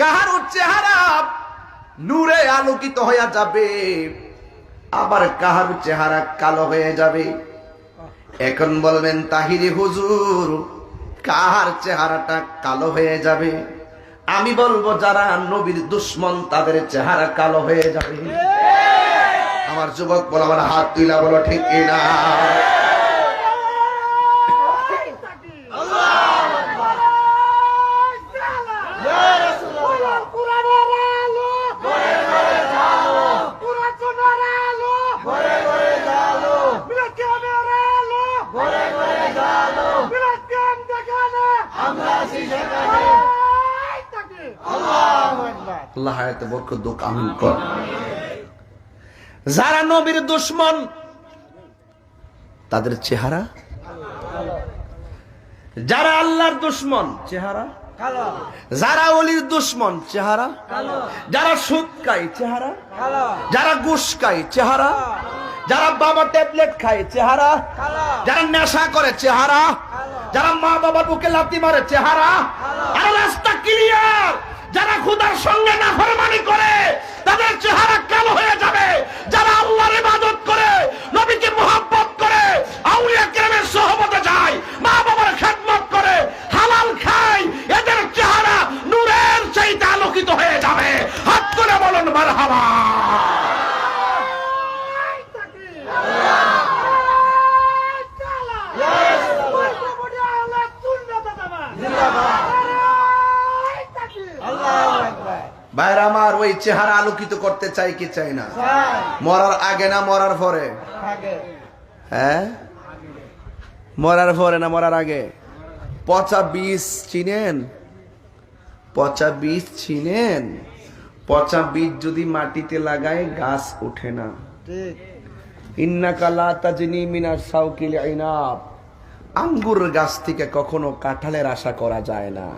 কাহারও চেহারা নূরে আলোকিত হয়ে যাবে, আবার কাহারও চেহারা কালো হয়ে যাবে। এখন বলবেন তাহিরি হুজুর, কার চেহারাটা কালো হয়ে যাবে? আমি বলবো যারা নবীর দুশ্মন তাদের চেহারা কালো হয়ে যাবে। আমার যুবক বলো, আমার হাত তুইলা বলো ঠিক কিনা? আল্লাহ হায়াতে বরকত দুক, আমিন কর। যারা নবীর দুশ্মন তাদের চেহারা, যারা আল্লাহর দুশ্মন চেহারা কালো, যারা ওলির দুশ্মন চেহারা কালো, যারা সুদ খায় চেহারা কালো, যারা ঘুষ খায় চেহারা, যারা বাবা ট্যাবলেট খায় চেহারা কালো, যারা নেশা করে চেহারা কালো, যারা মা বাবার বুকে লাথি মারে চেহারা কালো। আর রাস্তা ক্লিয়ার, যারা খোদার সঙ্গে নাফরমানি করে তাদের চেহারা কালো হয়ে যাবে। যারা আল্লাহর ইবাদত করে, নবীকে মুহাব্বত করে, আউলিয়া কেরামের সোহবতে যায়, মা বাবার খেদমত করে, হালাল খায়, এদের চেহারা নূরের চাইতে আলোকিত হয়ে যাবে। হাত তুলে বলুন মারহাবা। ভাইরা আমার, ওই চেহারা আলোকিত করতে চাই কি চাই না? মরার আগে না মরার পরে? হ্যাঁ, মরার পরে না মরার আগে? পচা বীজ চিনেন? পচা বীজ চিনেন? পচা বীজ যদি মাটিতে লাগায় গাছ ওঠে না। ইন্নাকা লা তাজনি মিনাস সাওকিল ইনাব, আঙ্গুর গাছ থেকে কখনো কাঁঠালের আশা করা যায় না।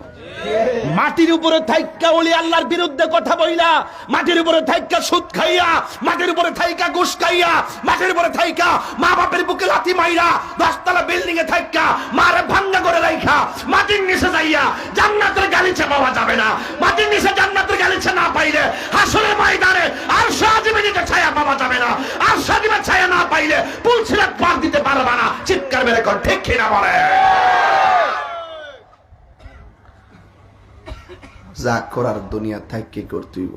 মাটির উপরে থাইকা ওলি আল্লাহর বিরুদ্ধে কথা বইলা, মাটির উপরে থাইকা সুদ খাইয়া, মাটির উপরে থাইকা ঘুষ খাইয়া, মাটির উপরে থাইকা মা বাপের বুকে লাথি মাইরা, 10 তলা বিল্ডিং এ থাইকা মারে ভাঙ্গা করে রাইখা মাটির নিচে যাইয়া জান্নাতের গালিচা পাওয়া যাবে না। মাটির নিচে জান্নাতের গালিচা না পাইলে হাসরের ময়দানে আর সাজিবিনীতে ছায়া পাওয়া যাবে না। আর সাজিবের ছায়া না পাইলে পুলসিরাত পার দিতে পারবা না। চিৎকার মেরে কোন ঠিক কিনা বলে? যা করার দুনিয়া থাকি করতেইব।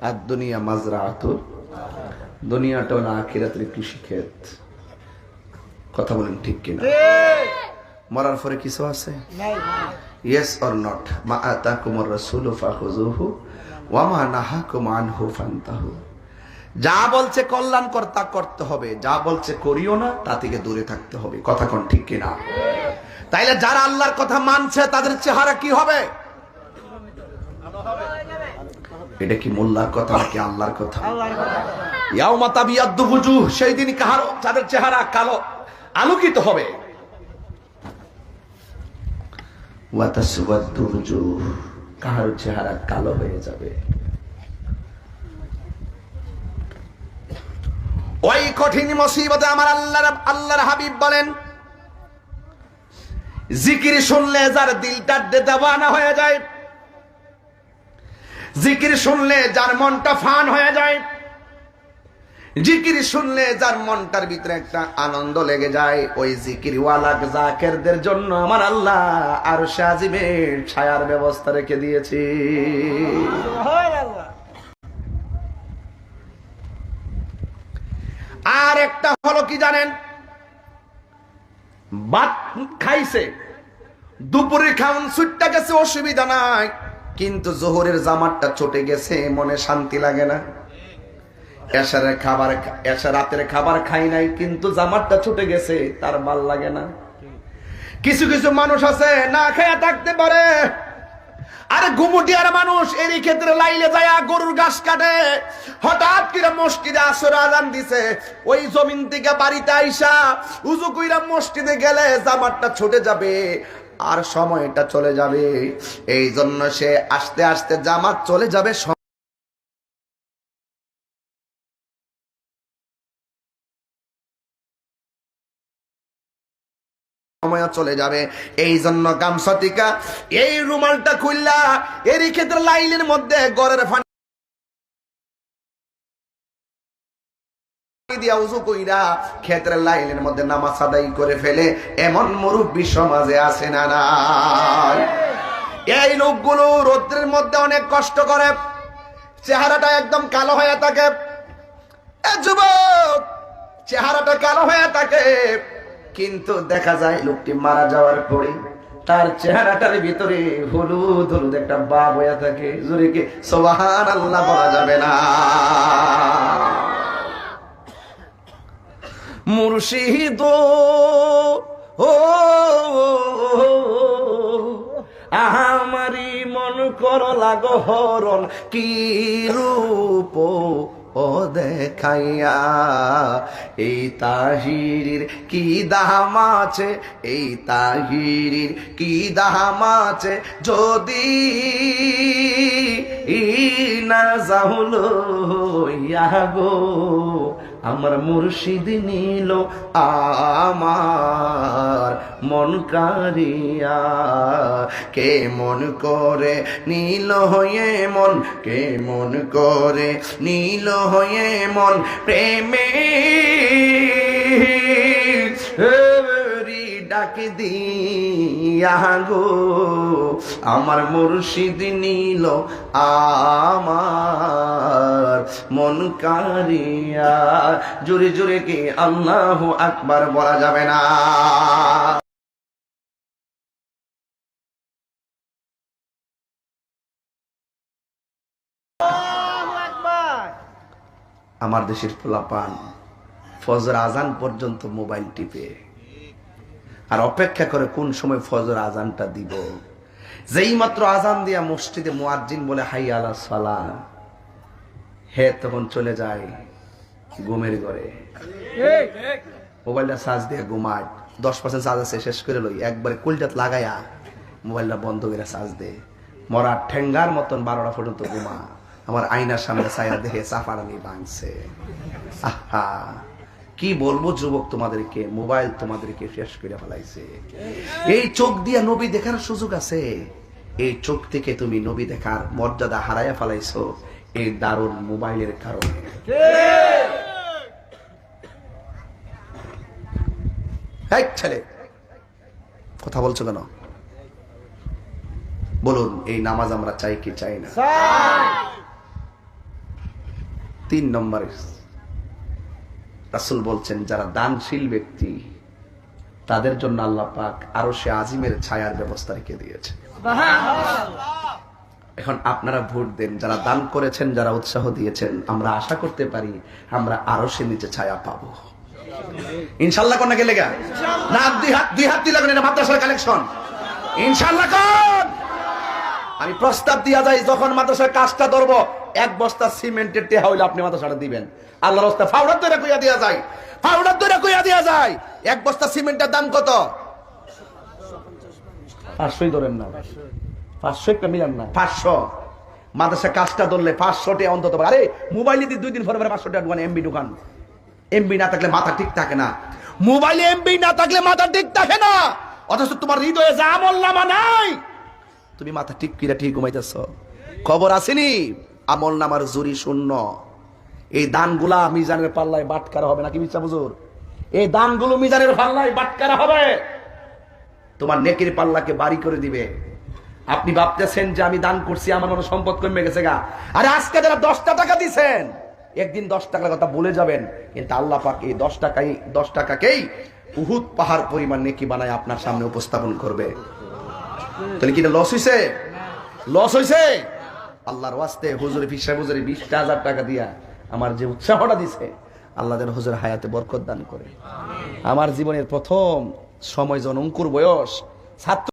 আর দুনিয়া মাজরাআতুল, দুনিয়াটা হলো আখিরাতের কৃষি ক্ষেত। কথা বলেন ঠিক কিনা? মরার পরে কিছু আছে? Yes or not? মা আতাকুমুর রাসূলু ফাখুযুহু ওয়া মা নাহাকুম আনহু ফান্তাহু। যা বলছে কল্যাণকর তা করতে হবে, যা বলছে করিও না তা থেকে দূরে থাকতে হবে। কথা কোন ঠিক কিনা? তাইলে যারা আল্লাহর কথা মানছে তাদের চেহারা কি হবে? এটা কি মোল্লার কথা নাকি আল্লাহর কথা? ইয়াউমা তাবিয়াদ্দু বুজুহ, সেই দিন কাহার তাদের চেহারা কালো আলোকিত হবে। ওয়া তাসওয়াদ্দু বুজুহ, কাহার চেহারা কালো হয়ে যাবে। ওই কঠিন মুসিবতে আমার আল্লাহর হাবিব বলেন, জিকির শুনলে যার দিলটা দেওয়ানা হয়ে যায়, জিকির শুনলে যার মনটা ফান হয়ে যায়, জিকির শুনলে যার মনটার ভিতরে একটা আনন্দ লেগে যায়, ওই জিকিরওয়ালা জাকেরদের জন্য আমার আল্লাহ আরশে আজিমের ছায়ার ব্যবস্থা রেখে দিয়েছে। আর একটা হলো কি জানেন? ভাত খাইছে, দুপুরে খাওন ছুটটা গেছে, অসুবিধা নাই, কিন্তু জোহরের জামাতটা চটে গেছে, মনে শান্তি লাগে না। এশার রাতের খাবার খাই নাই, কিন্তু জামাতটা ছুটে গেছে, তার ভাল লাগে না। কিছু কিছু মানুষ আছে না খেয়ে থাকতে পারে, আরে ঘুমুটিয়ার মানুষ এরই ক্ষেত্রে লাইলে যায় গরুর ঘাস কাটে, হঠাৎ করে মসজিদে আসর আজান দিছে, ওই জমিন থেকে বাড়িতে আইসা উজু কইরা মসজিদে গেলে জামাতটা ছুটে যাবে আর সময়টা চলে যাবে। এই জন্য সে আস্তে আস্তে জামাত চলে যাবে, সময়ও চলে যাবে। এই জন্য গামছা টিকা এই রুমালটা খুললা এরই ক্ষেত্রে লাইলের মধ্যে গড়ের ফানি দিয়া উযু কইরা ক্ষেত্রের লাইলের মধ্যে নামাজ আদায় করে ফেলে এমন মুরব্বী সমাজে আছে না নাই? এই লোকগুলো রৌদ্রের মধ্যে অনেক কষ্ট করে, চেহারাটা একদম কালো হয়ে থাকে। যুবক, চেহারাটা কালো হয়ে থাকে, কিন্তু দেখা যায় লোকটি মারা যাওয়ার পরে তার চেহারাটার ভিতরে হলুদ হলুদ একটা ভাব হয়ে থাকে। জোরে কি সুবহানাল্লাহ বলা যাবে না? মুর্শিদ ও আমারি মন কর লাগো হরণ কি রূপ ও দেখাইয়া, এই তাহিরির কি দাম আছে, এই তাহিরির কি দাম আছে, যদি না যাহলো গো আমার মুর্শিদ নিল আমার মন কারিয়া। কে মন করে নিল হয়ে মন, কে মন করে নিল হয়ে মন, প্রেমে ডাক দিয়া গো আমার মুর্শিদ নিল আমার মন কারিয়া। জোরে জোরে কি আল্লাহু আকবার বলা যাবে না? আমার দেশের পোলাপান ফজর আজান পর্যন্ত মোবাইল টিপে আর অপেক্ষা করে কোন সময় ফজর আজানটা দিব। যেই মাত্র আজান দিয়া মসজিদে মুয়াজ্জিন বলে হাইয়া আলা সালাহ, হে তখন চলে যায় ঘুমের ঘরে, মোবাইলটা চার্জ দিয়ে ঘুমায়। 10% চার্জ আছে, শেষ করে লই একবারে কুলটাত লাগাইয়া মোবাইলটা বন্ধ করে চার্জ দে, মরা ঠেঙ্গার মতন 12টা পর্যন্ত ঘুমা। আমার আয়নার সামনে ছায়া দেখে চাপাড়ানি ভাঙছে। আহা, কি বলবো যুবক তোমাদেরকে, মোবাইল তোমাদেরকে শেষ করে ফেলাইছে। এই চোখ দিয়ে নবী দেখার সুযোগ আছে, এই চোখ থেকে তুমি নবী দেখার মর্যাদা হারাইয়া ফেলাইছো এই দারুণ মোবাইলের কারণে। এই ছেলে কথা বলছো কেন? বলুন, এই নামাজ আমরা চাই কি চাই না? 3 নম্বরে রাসূল বলছেন, যারা দানশীল ব্যক্তি তাদের জন্য আল্লাহ পাক আরশে আজিমের ছায়ার ব্যবস্থা রেখে দিয়েছে। এখন আপনারা ভোট দেন, যারা দান করেছেন, যারা উৎসাহ দিয়েছেন, আমরা আশা করতে পারি আমরা আরশের নিচে ছায়া পাবো ইনশাআল্লাহ। কোন নাকি লেগা না? দুই হাত দিলে এটা মাদ্রাসার কালেকশন ইনশাআল্লাহ। কোন আমি প্রস্তাব দিয়া যাই, যখন মাদ্রাসার কাজটা ধরবো 1 বস্তা সিমেন্টের টেহা হইলে আপনি মাদ্রাসাটা দিবেন। আল্লাহর রাস্তায় ফাউডার দইরা কইয়া দিয়া যায়, ফাউডার দইরা কইয়া দিয়া যায়। 1 বস্তা সিমেন্টের দাম কত? 500 ধরেন না, 500 একটা মিলান না, 500। মাদ্রাসা কাজটা ধরলে 500 টাকা অন্তত। আরে মোবাইলে দিয়ে 2 দিন পরে 500 টাকা দোকান, এমবি দোকান। এমবি না থাকলে মাথা ঠিক থাকে না, মোবাইলে এমবি না থাকলে মাথা ঠিক থাকে না। অথচ তোমার হৃদয়ে যে আমল নামা নাই, তুমি মাথা ঠিক কিরা ঠিক ঘুমাইতেছ। খবর আসেনি আমল নামার জুরি শূন্য। এই দানগুলা মিজানের পাল্লায় বাটকারা হবে নাকি মির্জা হুজুর? এই দানগুলো মিজানের পাল্লায় বাটকারা হবে, তোমার নেকির পাল্লাকে বাড়ি করে দিবে। আপনি ভাবতেছেন যে আমি দান করছি, আমার মনে সম্পদ কমে গেছে গা। আরে আজকে যারা 10 টাকা দিছেন, একদিন 10 টাকার কথা ভুলে যাবেন, কিন্তু আল্লাহ পাক এই 10 টাকাকেই উহুদ পাহাড় পরিমাণ নেকি বানায় আপনার সামনে উপস্থাপন করবে। তাহলে কি লস হইছে? লস হইছে? আল্লাহর ওয়াস্তে হুজুরে ফিসা হুজুরে 20,000 টাকা দিয়া আমার যে উৎসাহটা দিছে, আল্লাহ যেন হুজুর হায়াতে বরকত দান করে। আমার জীবনের প্রথম সময় যখন অঙ্কুর বয়স, ছাত্র